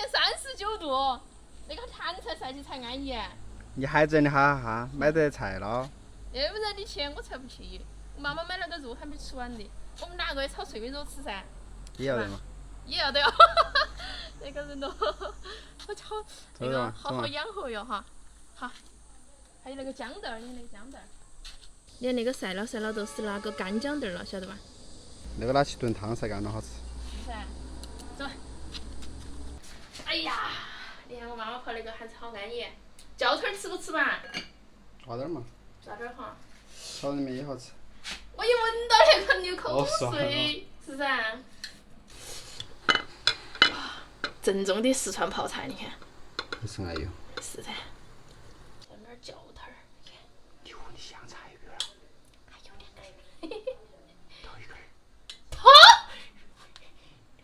天39度，那个坛才晒起才安逸。你还整的哈，买得菜了。那么热的天我才不去。我妈妈买了个肉还没吃完的，我们2个炒脆肉吃噻。也要得嘛？也要得哟。那个人都好炒，那个好养活哟哈。好，还有那个姜豆儿，你那个姜豆儿。你那个晒了都是那个干姜豆儿了，晓得吧？那个拿去炖汤晒干了好吃。是噻，走。哎呀，你看我妈妈泡那个还是好安逸。浇腿儿吃不吃嘛？抓点儿嘛。抓点儿哈。炒里面也好吃。我一闻到那个流口水，是噻。正宗的四川泡菜，你看。不是哎呦。是噻。整点浇腿儿，你看。你香菜一根儿。还有2根。头一根儿。哈！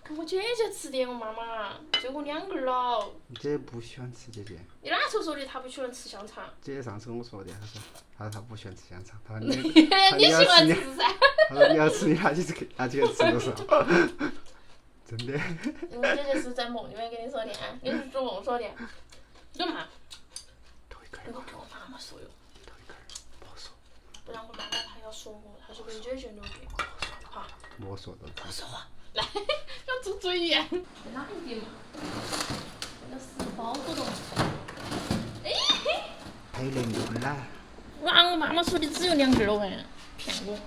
跟我姐姐吃的，我妈妈就我2根儿了。你姐不喜欢吃姐姐。你哪时候说的？她不喜欢吃香肠。姐姐上次跟我说的，她说她不喜欢吃香肠，她说你你喜欢吃噻。她说你要吃你拿起来吃多少？真的。我姐姐是在梦里面跟你说的，你是做梦说的。干嘛？头一根儿。你给我妈妈说哟。头一根儿，不好说。不然我妈妈她要说我，她说跟姐姐留的。好。莫说都。不说话。来，要做嘴严。哪一点嘛？那个是包果冻。哎。还有牛奶。哇，我妈妈说的只有2根儿了喂，骗我。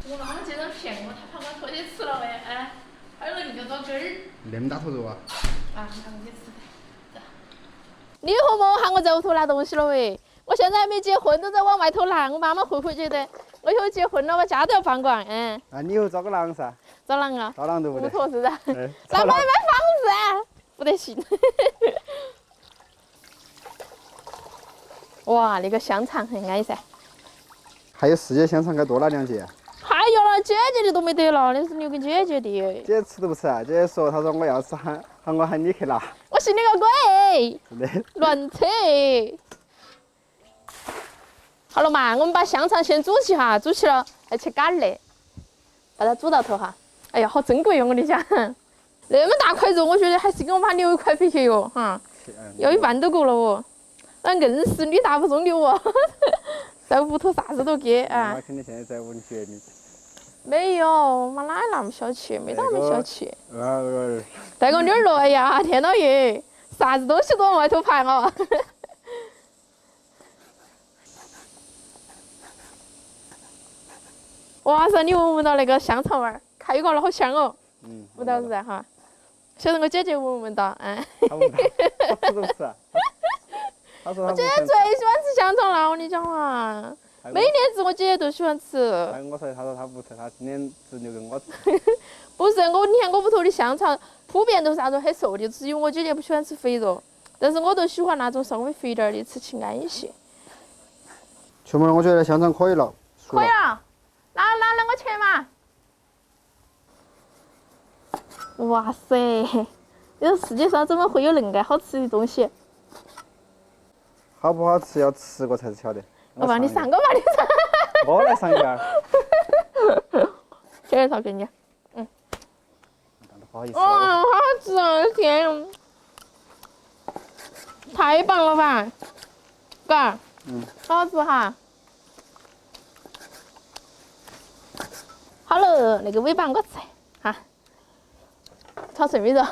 我妈妈竟然骗我，她怕我偷些吃了喂，哎，还有那么多根儿。那么大头肉啊？啊，拿给你吃的。你和我喊我在屋头拿东西了喂，我现在还没结婚，都在往外头拿，我妈妈会不会觉得我以后结婚了，我家都要放光？嗯。那你以后找个狼噻？找狼啊？找狼都不得。屋头是不是？哎。那买房子，不得行。哇，那个香肠很安逸噻。还有世界香肠该多拿2节。还有了，姐姐的都没得了，那是留给姐姐的。姐姐吃都不吃啊？姐姐说，她说我要吃喊我喊你去拿。我信你个鬼！真的。乱扯。好了嘛，我们把香肠先煮起哈，煮起了再去擀嘞，把它煮到头哈。哎呀，好珍贵哟！我跟你讲，那么大块肉，我觉得还是给我妈留一块回去哟哈，要1半都够了哦。那硬是女大不中留哦，在屋头啥子都给啊。妈肯定现在在屋里学你。没有，我妈哪有那么小气，没那么小气。带个女儿咯，哎呀，天老爷，啥子东西都往外头盘哦。哇塞，你闻不闻到那个香肠味儿？开挂了，好香哦！闻到是噻哈。晓得我姐姐闻不闻到？嗯。她闻到，我吃都不吃啊。她说她不喜欢吃。我姐姐最喜欢吃香肠了，我跟你讲嘛，每年子我姐姐都喜欢吃。她跟我说，她说她不吃，她今天只留给我吃。不是我，你看我屋头的香肠普遍都是那种很瘦的，只有我姐姐不喜欢吃肥肉，但是我都喜欢那种稍微肥点儿的，吃起安逸些。秋妹儿，我觉得香肠可以了。可以了，拿2个钱嘛。哇塞，这个世界上怎么会有恁个好吃的东西？好不好吃要吃过才是晓得。我帮你上个嘛，你上。我来上一个。介绍给你。不好意思。哇，好好吃啊！天，太棒了吧，嘎。好好吃哈。好了，那个尾巴我吃哈。炒脆米肉。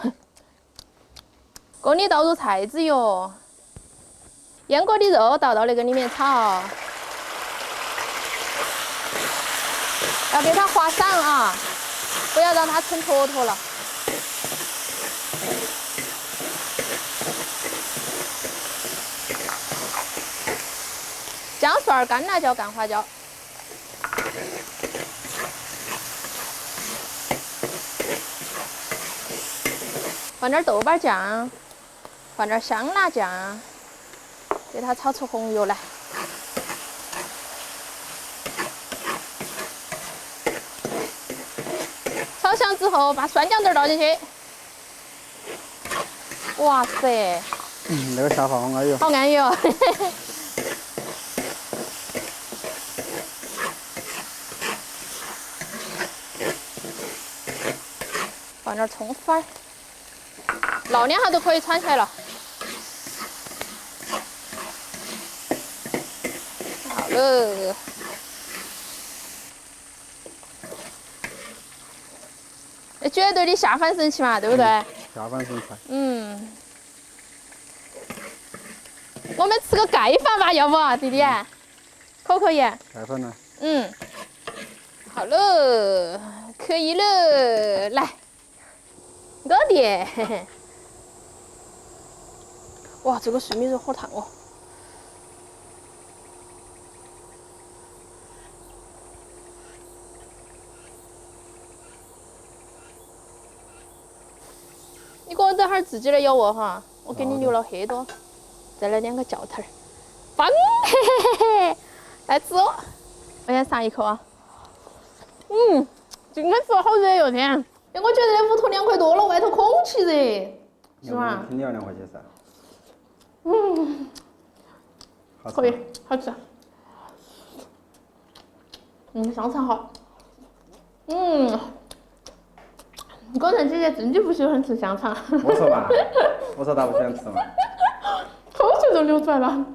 锅里倒入菜籽油，腌过的肉倒到那个里面炒，要给它划散啊，不要让它成坨坨了。姜蒜、干辣椒、干花椒。放点豆瓣酱，放点香辣酱，给它炒出红油来。炒香之后，把酸酱豆倒进去。哇塞！那个下法好安逸哦。好安逸哦。放点葱花儿。闹2下都可以铲起来了。好了。绝对的下饭神器嘛，对不对？下饭神菜。嗯。我们吃个盖饭吧，要不，弟弟？可不可以？盖饭呢？嗯。好了，可以了，来，我的。嘿嘿。哇，这个碎米肉好烫哦。你给我等会儿自己来咬哦哈，我给你留了很多，再来2个教头儿，棒，嘿嘿嘿嘿，来吃哦，我先尝一口啊。今天吃的好热哟天，哎，我觉得那屋头凉快多了，外头空气热，是吧？肯定要凉快些噻。可以，好吃。香肠好。果然姐姐真的不喜欢吃香肠。我说嘛，我说他不喜欢吃嘛。口水都流出来了。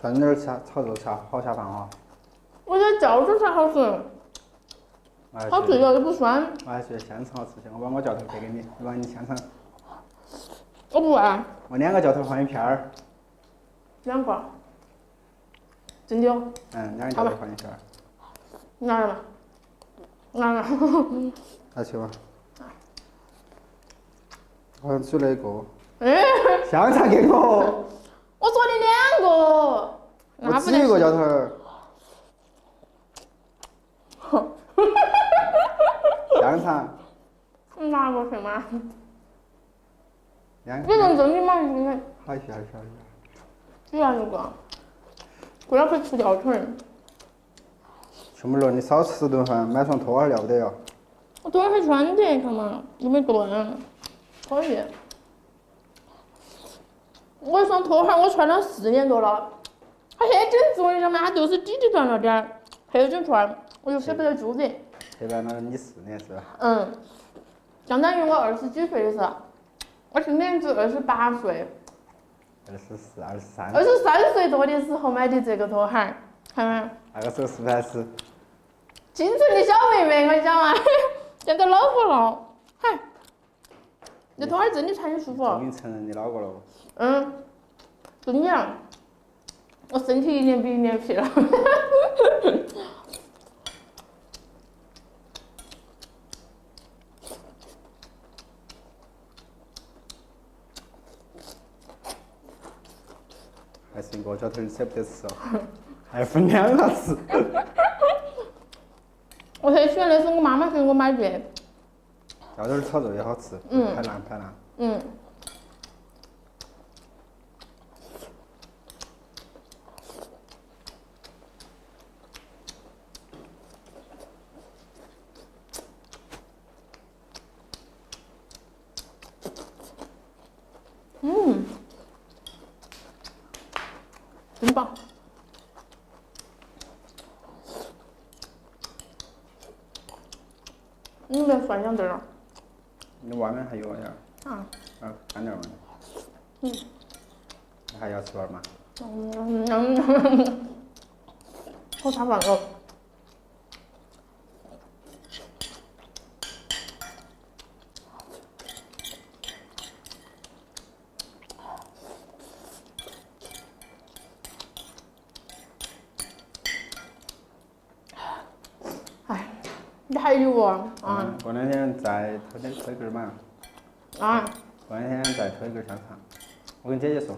酸点儿炒肉菜好下饭哈。我觉得教头才好吃，好吃又不酸。我还觉得香肠好吃些，我把我教头配给你，你把你香肠。我不爱。我2个教头换一片儿。2个。真的哦。 2个教头换一片儿。拿来吧。拿来。拿去吧。我想吃那个。哎。香肠给我。我说的2个。我只有一个教头儿。香肠。拿过去嘛。2个。你认真的嘛？你看。好笑。只要1个。过两回吃吊腿儿。熊不乐，你少吃顿饭，买双拖鞋要不得哟。我等会儿还穿得，看嘛，又没断，可以。我一双拖鞋我穿了4年多了，它很整齐，我跟你讲嘛，它就是底断了点儿，很整穿，我就舍不得租的。陪伴了你4年是吧？相当于我20几岁的时候，我今年只28岁。24、23。23岁多的时候买的这个拖鞋，看没？那个时候是不是还是？清纯的小妹妹，我跟你讲嘛，现在老婆了，嗨，这拖鞋真的穿的舒服。终于承认你老过了。真的，我身体1年比1年皮了。还是1个教头你舍不得吃哦，还分2个吃。我很喜欢，那是我妈妈给我买的。教头炒肉也好吃，排烂。真棒。你没有蒜香点儿？你外面还有点儿。干点儿嘛。你还要吃碗吗？好下饭了。你还有哦？过两天再偷一根嘛。过两天再偷一根香肠，我跟姐姐说，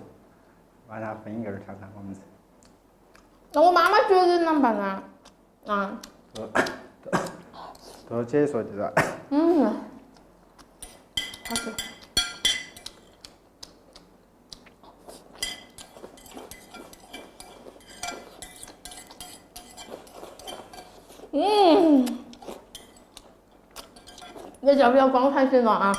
晚上分1根香肠我们吃。那我妈妈觉得啷办啊？都姐姐说的噻。好吃。你要不要光盘形状啊？